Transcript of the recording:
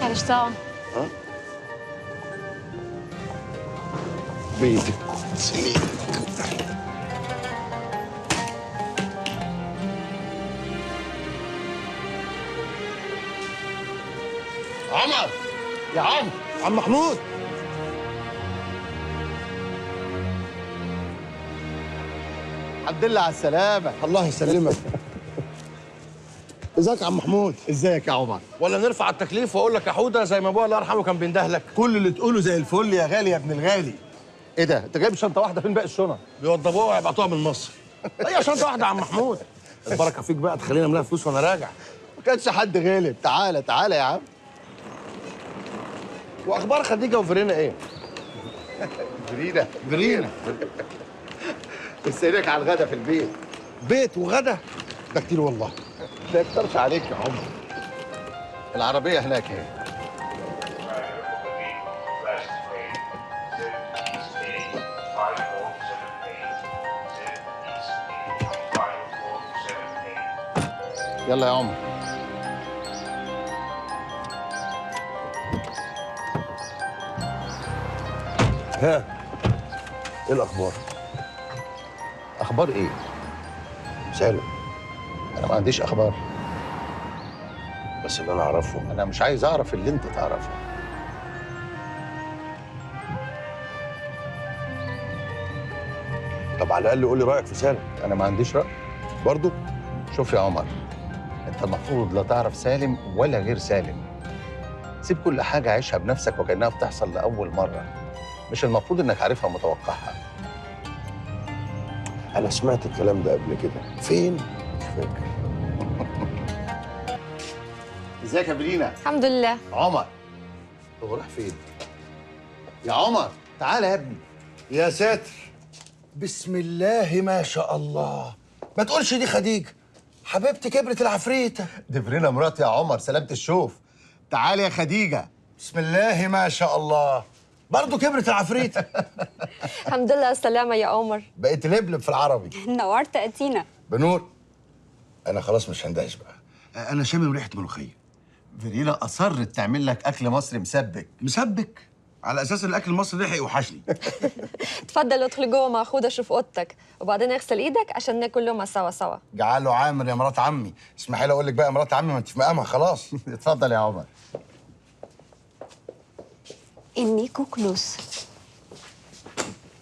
هنشتغل. ها؟ بيتك سنين. عمر يا عم محمود. الحمد لله على السلامة. الله يسلمك. ازيك يا عم محمود؟ ازيك يا عمر؟ ولا نرفع التكليف واقول لك يا حوده زي ما ابويا الله يرحمه كان بيندهلك. كل اللي تقوله زي الفل يا غالي يا ابن الغالي. ايه ده؟ انت جايب شنطة واحدة، فين باقي الشنط؟ بيوضبوها ويبعتوها من مصر. هي شنطه واحده يا عم محمود. البركه فيك بقى، تخليني املاها فلوس وانا راجع. ما كانش حد غالب. تعالى تعالى يا عم. واخبار خديجه وفرينا ايه؟ برينا مستنيك على الغدا في البيت. بيت وغدا؟ ده كتير والله. ما يكترش عليك يا عمر. العربية هناك اهي. يلا يا عمر. ها، ايه الاخبار؟ اخبار ايه؟ سالم، انا ما عنديش اخبار. بس اللي انا اعرفه انا مش عايز اعرف اللي انت تعرفه. طب على الاقل قول لي رايك في سالم. انا ما عنديش رأي برضو. شوف يا عمر، انت المفروض لا تعرف سالم ولا غير سالم. سيب كل حاجة عيشها بنفسك وكأنها بتحصل لأول مرة. مش المفروض انك عارفها ومتوقعها. انا سمعت الكلام ده قبل كده. فين؟ مش فاكر. ازيك يا برينا؟ الحمد لله. عمر، هو راح فين؟ يا عمر تعالى يا ابني. يا ساتر، بسم الله ما شاء الله. ما تقولش دي خديجه، حبيبتي كبرت العفريته. دي برينا مراتي يا عمر، سلامة الشوف. تعالى يا خديجة. بسم الله ما شاء الله، برضه كبرت العفريته. الحمد لله على السلامة يا عمر. بقيت لبلب في العربي. نورت أتينا. بنور، انا خلاص مش هندهش بقى. انا شامم ريحه ملوخيه. برينا أصرت تعمل لك أكل مصري مسبك. مسبك على اساس الاكل المصري ده هيوحشني. تفضل ادخل جوه مع خودة شوف اوضتك، وبعدين اغسل ايدك عشان ناكل لقمة سوا. جعله عامر يا مرات عمي. اسمحي لي اقول لك بقى يا مرات عمي، ما انت في مقامها خلاص. اتفضل يا عمر. إني كوكلوس.